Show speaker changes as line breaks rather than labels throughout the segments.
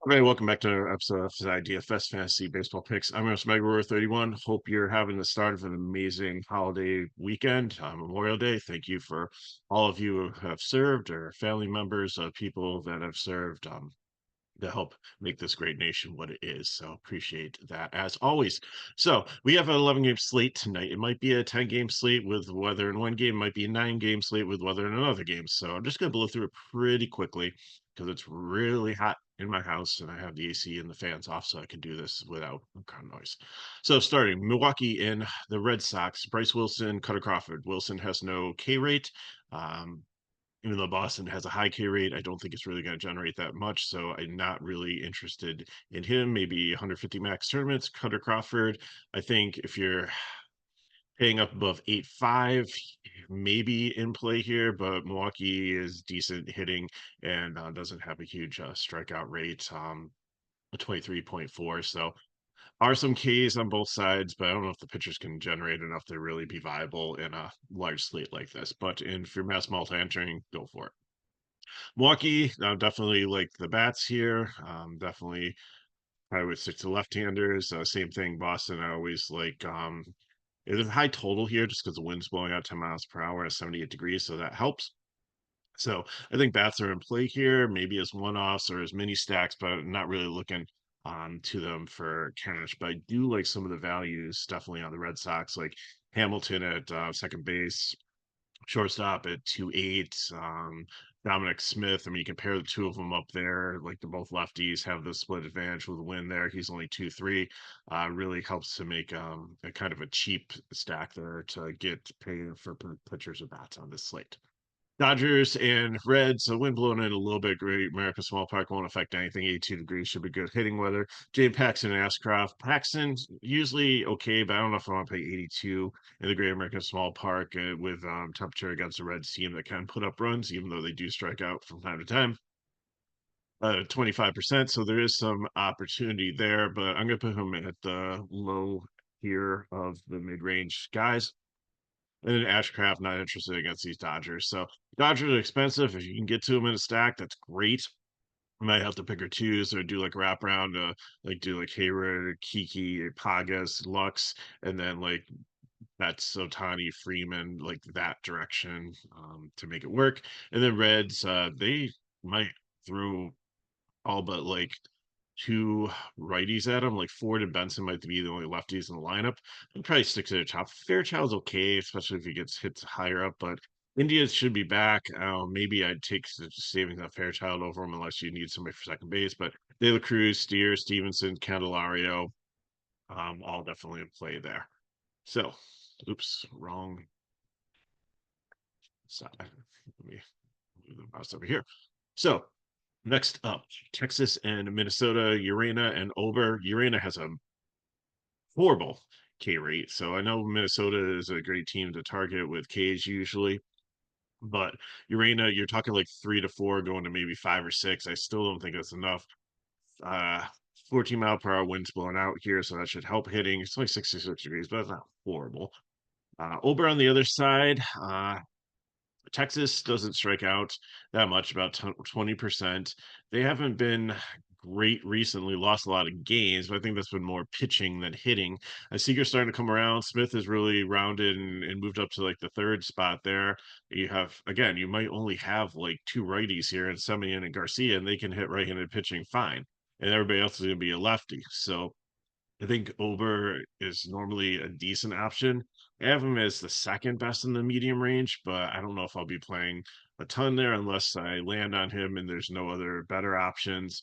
Okay, welcome back to another episode of FSi DFS Fantasy Baseball Picks. I'm your host, Mega31. Hope you're having the start of an amazing holiday weekend, Memorial Day. Thank you for all of you who have served or family members of people that have served to help make this great nation what it is. So appreciate that as always. So we have an 11 game slate tonight. It might be a 10-game slate with weather in one game, might be a 9-game slate with weather in another game. So I'm just going to blow through it pretty quickly because it's really hot in my house and I have the AC and the fans off, so I can do this without background noise. So starting Milwaukee in the Red Sox, Bryce Wilson, Cutter Crawford. Wilson has no K rate. Um, Even though Boston has a high K rate, I don't think it's really going to generate that much. So I'm not really interested in him. Maybe 150 max tournaments. Cutter Crawford, I think if you're paying up above 8.5, maybe in play here, but Milwaukee is decent hitting and doesn't have a huge strikeout rate, a 23.4. So are some Ks on both sides, but I don't know if the pitchers can generate enough to really be viable in a large slate like this. But if you're mass multi entering, go for it. Milwaukee, definitely like the bats here. Definitely, I would stick to left-handers. Same thing, Boston. I always like. There's a high total here just because the wind's blowing out 10 miles per hour at 78 degrees, so that helps. So I think bats are in play here, maybe as one-offs or as mini stacks, but I'm not really looking to them for cash. But I do like some of the values definitely on the Red Sox, like Hamilton at second base, shortstop at 2.8. Dominic Smith. I mean, you compare the two of them up there, like they're both lefties, have the split advantage with the win there. He's only 2.3. Really helps to make a kind of a cheap stack there to get paid for pitchers or bats on this slate. Dodgers and Reds, so wind blowing in a little bit. Great America Small Park won't affect anything. 82 degrees should be good hitting weather. Jay Paxton and Ashcroft. Paxton's usually okay, but I don't know if I want to play 82 in the Great American Small Park with temperature against a Reds team that can put up runs, even though they do strike out from time to time. 25%. So there is some opportunity there, but I'm going to put him at the low tier of the mid range guys. And then Ashcraft not interested against these Dodgers. So Dodgers are expensive. If you can get to them in a stack, that's great. You might have to pick or choose or do like a wraparound, like do like Hayward, Kiki, Pagas, Lux, and then like that's Otani, Freeman, like that direction to make it work. And then Reds, they might throw all but like two righties at him. Like Ford and Benson might be the only lefties in the lineup. I'd probably stick to the top. Fairchild's okay, especially if he gets hit higher up, but India should be back. Maybe I'd take saving that Fairchild over him unless you need somebody for second base. But De La Cruz, Steer, Stevenson, Candelario, all definitely in play there. So, oops, wrong side. Let me move the mouse over here. So, next up, Texas and Minnesota, Urena and Ober. Urena has a horrible K rate. So I know Minnesota is a great team to target with Ks usually, but Urena, you're talking like 3 to 4 going to maybe 5 or 6. I still don't think that's enough. Uh, 14 mile per hour winds blowing out here, so that should help hitting. It's only 66 degrees, but it's not horrible. Ober on the other side, Texas doesn't strike out that much, about 20%. They haven't been great recently, lost a lot of games, but I think that's been more pitching than hitting. I see you're starting to come around. Smith is really rounded and moved up to like the third spot there. You have, again, you might only have like two righties here in Semien and Garcia, and they can hit right handed pitching fine. And everybody else is going to be a lefty. So I think Ober is normally a decent option. I have him as the second best in the medium range, but I don't know if I'll be playing a ton there unless I land on him and there's no other better options.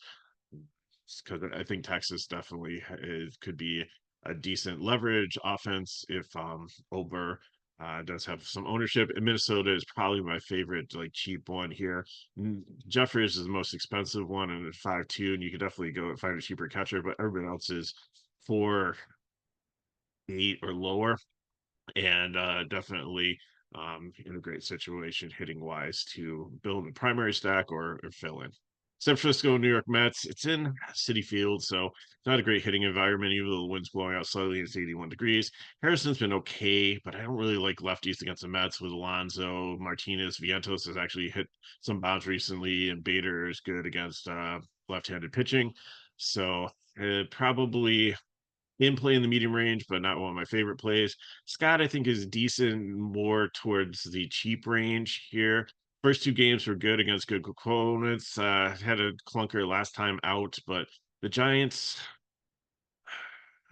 Because I think Texas definitely could be a decent leverage offense if Ober does have some ownership. And Minnesota is probably my favorite, like cheap one here. Jeffers is the most expensive one, and at 5.2, and you could definitely go find a cheaper catcher, but everybody else is 4.8 or lower, and definitely in a great situation hitting wise to build a primary stack or fill in. San Francisco, New York Mets. It's in City Field, so it's not a great hitting environment, even though the wind's blowing out slightly. It's 81 degrees. Harrison's been okay, but I don't really like lefties against the Mets with Alonso, Martinez, Vientos has actually hit some bombs recently, and Bader is good against left-handed pitching. So probably in play in the medium range, but not one of my favorite plays. Scott, I think, is decent more towards the cheap range here. First two games were good against good opponents. Had a clunker last time out, but the Giants,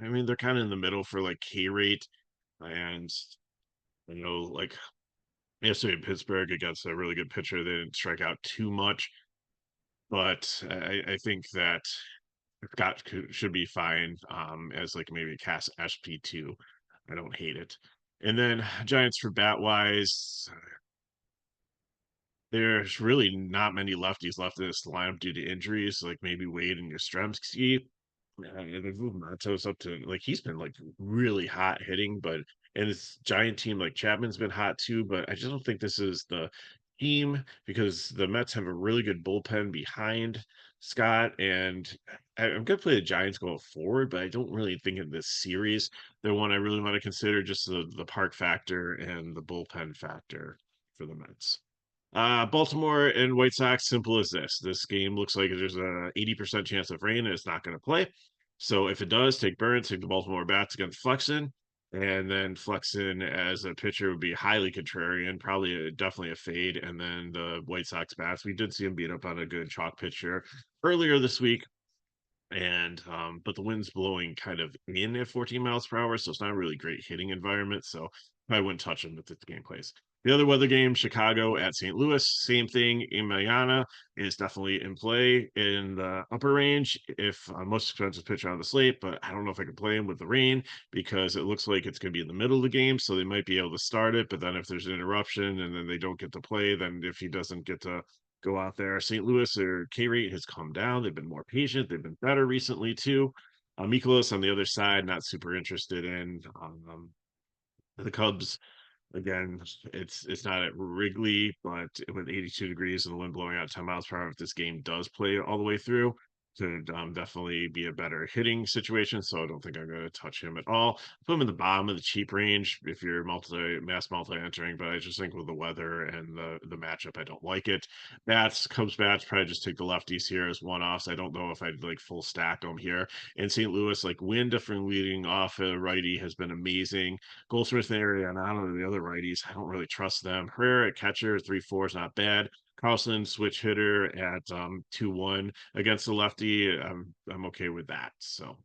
I mean, they're kind of in the middle for like K rate. And like yesterday in Pittsburgh against a really good pitcher, they didn't strike out too much. But I think that Scott should be fine as like maybe a cast SP2. I don't hate it. And then Giants for bat wise, there's really not many lefties left in this lineup due to injuries, like maybe Wade and Yastrzemski. And they've moved Matos up to like he's been like really hot hitting, but and this giant team like Chapman's been hot too, but I just don't think this is the team because the Mets have a really good bullpen behind Scott, and I'm gonna play the Giants going forward, but I don't really think in this series they're one I really want to consider just the park factor and the bullpen factor for the Mets. Baltimore and White Sox, simple as this. This game looks like there's a 80% chance of rain and it's not going to play. So if it does, take Burns, take the Baltimore bats against Flexen, and then Flexen as a pitcher would be highly contrarian, probably definitely a fade. And then the White Sox bats, we did see him beat up on a good chalk pitcher earlier this week, and but the wind's blowing kind of in at 14 miles per hour, so it's not a really great hitting environment. So I wouldn't touch them if the game plays. The other weather game, Chicago at St. Louis, same thing. Emiliana is definitely in play in the upper range if most expensive pitcher on the slate, but I don't know if I can play him with the rain because it looks like it's going to be in the middle of the game, so they might be able to start it. But then if there's an interruption and then they don't get to play, then if he doesn't get to go out there. St. Louis, their K rate has come down. They've been more patient. They've been better recently too. Mikolas on the other side, not super interested in. The Cubs, again, it's not at Wrigley, but with 82 degrees and the wind blowing out 10 miles per hour, if this game does play all the way through, could definitely be a better hitting situation. So I don't think I'm going to touch him at all. Put him in the bottom of the cheap range if you're multi entering, but I just think with the weather and the matchup, I don't like it. Cubs bats, probably just take the lefties here as one offs. I don't know if I'd like full stack them here. In St. Louis, like Wynn different leading off a righty has been amazing. Goldsmith and Ariana, the other righties, I don't really trust them. Herrera at catcher, 3-4 is not bad. Carlson switch hitter at 2-1 against the lefty. I'm okay with that. So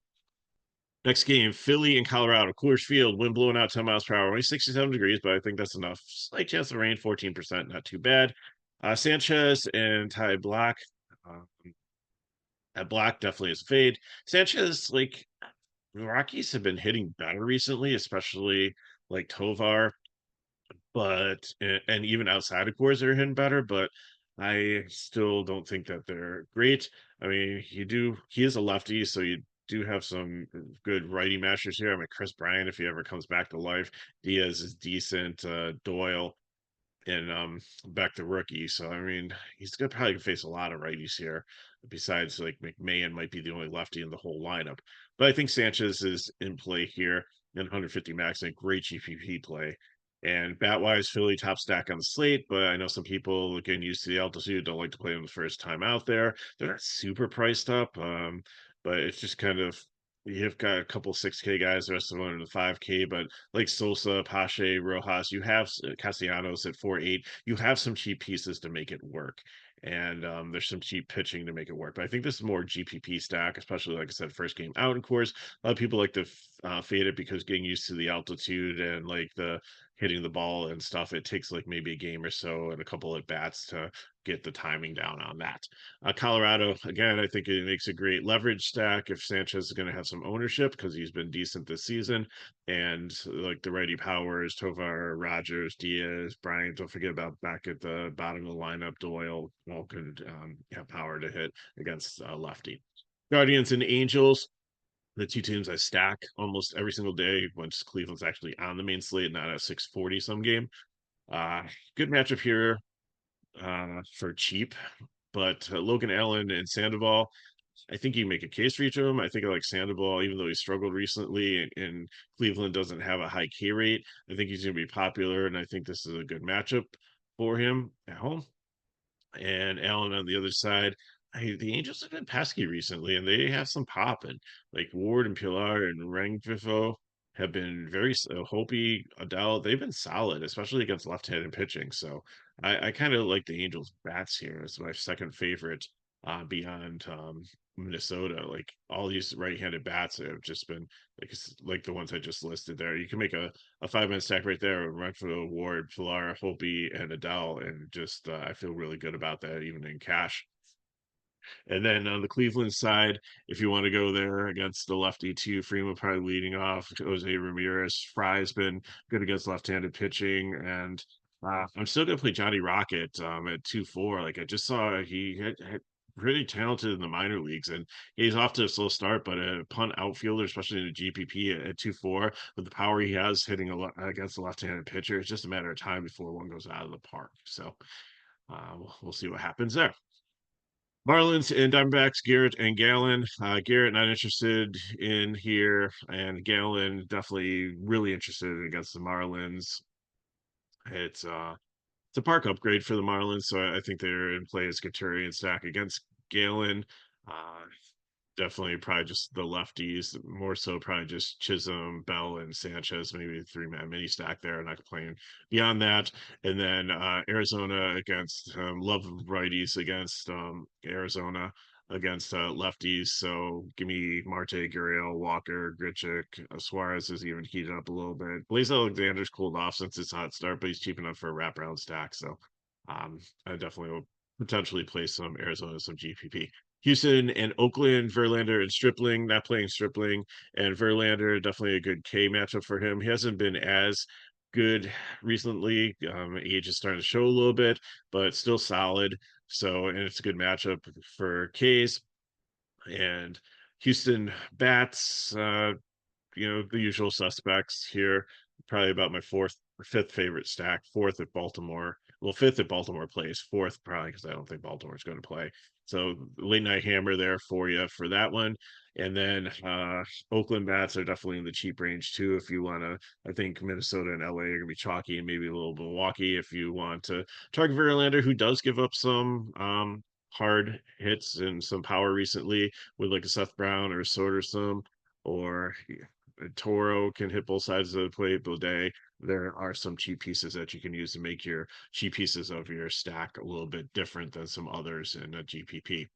next game, Philly and Colorado, Coors Field, wind blowing out 10 miles per hour, only 67 degrees, but I think that's enough. Slight chance of rain, 14%, not too bad. Sanchez and Ty Black. Um, at Black definitely is a fade. Sanchez, like the Rockies have been hitting better recently, especially like Tovar, but and even outside of Coors they're hitting better, but I still don't think that they're great. I mean, he is a lefty, so you do have some good righty mashers here. I mean, Chris Bryant, if he ever comes back to life, Diaz is decent, Doyle and back to rookie. So I mean, he's gonna probably face a lot of righties here. Besides, like McMahon might be the only lefty in the whole lineup. But I think Sanchez is in play here in 150 max, a great GPP play. And bat wise, Philly top stack on the slate, but I know some people getting used to the altitude don't like to play them the first time out there. They're not super priced up, but it's just kind of you've got a couple 6K guys, the rest of them are in the 5K, but like Sosa, Pache, Rojas, you have Castellanos at 4.8. You have some cheap pieces to make it work. And there's some cheap pitching to make it work. But I think this is more GPP stack, especially like I said, first game out. Of course, a lot of people like to fade it because getting used to the altitude and like the hitting the ball and stuff, it takes like maybe a game or so and a couple at bats to get the timing down on that. Colorado, again, I think it makes a great leverage stack if Sanchez is going to have some ownership because he's been decent this season. And like the righty powers, Tovar, Rogers, Diaz, Bryant, don't forget about back at the bottom of the lineup, Doyle, all could have power to hit against lefty. Guardians and Angels, the two teams I stack almost every single day once Cleveland's actually on the main slate, not a 640 some game. Good matchup here for cheap. but Logan Allen and Sandoval, I think you can make a case for each of them. I think I like Sandoval, even though he struggled recently and Cleveland doesn't have a high K rate. I think he's going to be popular, and I think this is a good matchup for him at home. And Allen on the other side. The Angels have been pesky recently, and they have some pop. And like Ward and Pilar and Rengifo have been very Hopi, Adele. They've been solid, especially against left-handed pitching. So I kind of like the Angels' bats here. It's my second favorite beyond Minnesota. Like all these right-handed bats have just been like the ones I just listed there. You can make a 5-man stack right there, Renfro, Ward, Pilar, Hopi, and Adele, and just I feel really good about that even in cash. And then on the Cleveland side, if you want to go there against the lefty too, Freeman probably leading off. Jose Ramirez, Fry's been good against left-handed pitching, and I'm still gonna play Johnny Rocket at 2-4. Like I just saw he had pretty talented in the minor leagues, and he's off to a slow start, but a punt outfielder, especially in a GPP at 2-4, with the power he has hitting against a left-handed pitcher, it's just a matter of time before one goes out of the park. So we'll see what happens there. Marlins and Diamondbacks, Garrett and Gallon. Garrett not interested in here, and Gallon definitely really interested against the Marlins. It's a park upgrade for the Marlins, so I think they're in play as Katurian stack against Galen. Uh, Definitely probably just the lefties, more so probably just Chisholm, Bell, and Sanchez, maybe a 3-man mini stack there. Not playing beyond that. And then Arizona against love righties against Arizona against lefties. So give me Marte, Gurriel, Walker, Grichuk, Suarez is even heated up a little bit. Blaze Alexander's cooled off since it's hot start, but he's cheap enough for a wraparound stack. So I definitely will potentially play some Arizona, some GPP. Houston and Oakland, Verlander and Stripling, not playing Stripling, and Verlander, definitely a good K matchup for him. He hasn't been as good recently. Age is starting to show a little bit, but still solid. So, and it's a good matchup for K's. And Houston bats, the usual suspects here. Probably about my fourth or fifth favorite stack. Fourth at Baltimore. Well, fifth at Baltimore plays. Fourth probably because I don't think Baltimore's going to play. So late night hammer there for you for that one. And then Oakland bats are definitely in the cheap range too. If you want to, I think Minnesota and LA are going to be chalky, and maybe a little Milwaukee if you want to target Verlander, who does give up some hard hits and some power recently with like a Seth Brown or Soderstrom, or Toro can hit both sides of the plate. Day there are some cheap pieces that you can use to make your cheap pieces of your stack a little bit different than some others in a GPP.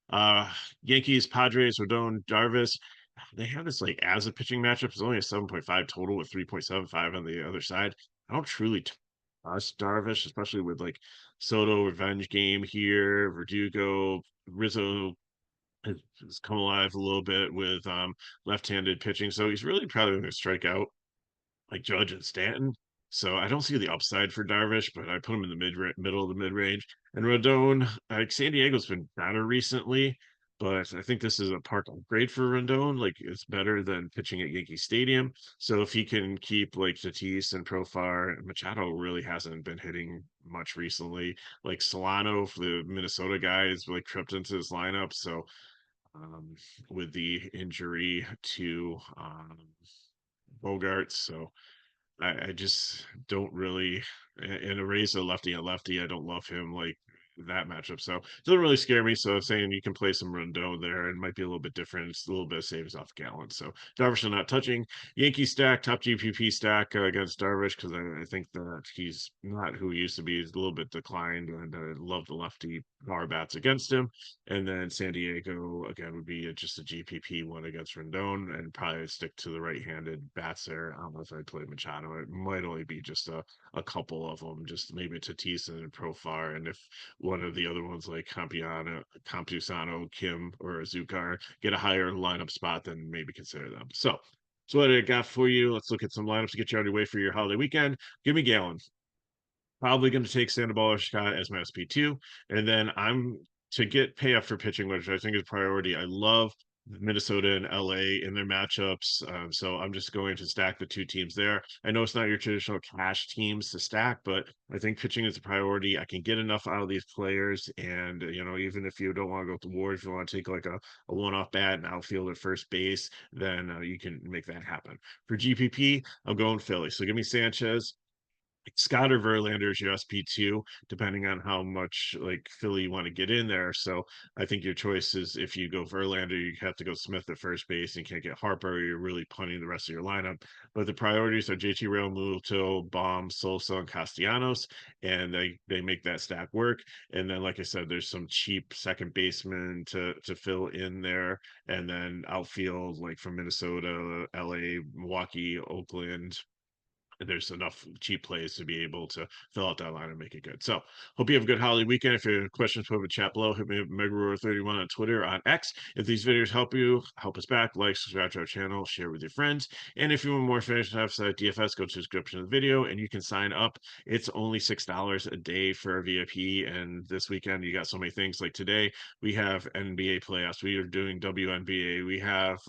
Uh, Yankees, Padres, Rodon, Jarvis. They have this like as a pitching matchup. It's only a 7.5 total with 3.75 on the other side. I don't truly trust Darvish, especially with like Soto revenge game here, Verdugo, Rizzo has come alive a little bit with left-handed pitching. So he's really probably going to strike out like Judge and Stanton. So I don't see the upside for Darvish, but I put him in the middle of the mid range. And Rodon, like San Diego's been better recently, but I think this is a park upgrade for Rodon. Like it's better than pitching at Yankee Stadium. So if he can keep like Tatis and Profar, Machado really hasn't been hitting much recently. Like Solano for the Minnesota guys like tripped into his lineup. So um, with the injury to Bogarts. So I just don't really, in a race of lefty and lefty, I don't love him like that matchup. So it doesn't really scare me. So I'm saying you can play some Rendon there and might be a little bit different. It's a little bit of saves off Gallen. So Darvish not touching. Yankee stack, top GPP stack against Darvish because I think that he's not who he used to be. He's a little bit declined, and I love the lefty power bats against him. And then San Diego again would be just a GPP one against Rendon, and probably stick to the right-handed bats there. I don't know if I'd play Machado. It might only be just a couple of them, just maybe Tatis and Profar, and if one of the other ones like Campusano, Kim, or Zukar get a higher lineup spot, then maybe consider them. So what I got for you, let's look at some lineups to get you on your way for your holiday weekend. Give me Gallon. Probably going to take Sandoval or Scott as my SP2. And then I'm to get payoff for pitching, which I think is priority. I love Minnesota and LA in their matchups. So I'm just going to stack the two teams there. I know it's not your traditional cash teams to stack, but I think pitching is a priority. I can get enough out of these players. And, even if you don't want to go to war, if you want to take like a one-off bat and outfield at first base, then you can make that happen. For GPP, I'm going Philly. So give me Sanchez. Scott or Verlander is your SP2, depending on how much like Philly you want to get in there. So I think your choice is if you go Verlander, you have to go Smith at first base and can't get Harper, or you're really punting the rest of your lineup. But the priorities are JT Realmuto, Baum, Sosa, and Castellanos, and they make that stack work. And then, like I said, there's some cheap second baseman to fill in there, and then outfield like from Minnesota, LA, Milwaukee, Oakland, there's enough cheap plays to be able to fill out that line and make it good. So hope you have a good holiday weekend. If you have questions, put in the chat below. Hit me up MegaRoar31 on Twitter, on X. If these videos help you, help us back, like, subscribe to our channel, share with your friends. And if you want more information on FSi DFS, go to the description of the video and you can sign up. It's only $6 a day for a VIP. And this weekend, you got so many things. Like today, we have NBA playoffs. We are doing WNBA. We have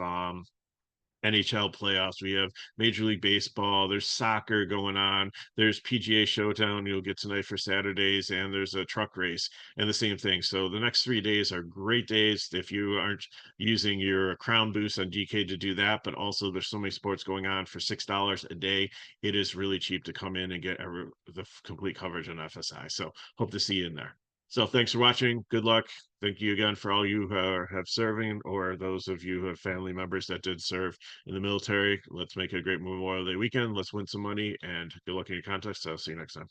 NHL playoffs. We have Major League Baseball. There's soccer going on. There's PGA Showdown you'll get tonight for Saturdays, and there's a truck race and the same thing. So the next 3 days are great days if you aren't using your Crown Boost on DK to do that. But also, there's so many sports going on for $6 a day. It is really cheap to come in and get the complete coverage on FSI. So hope to see you in there. So thanks for watching. Good luck. Thank you again for all you who have serving, or those of you who have family members that did serve in the military. Let's make it a great Memorial Day weekend. Let's win some money and good luck in your contest. I'll see you next time.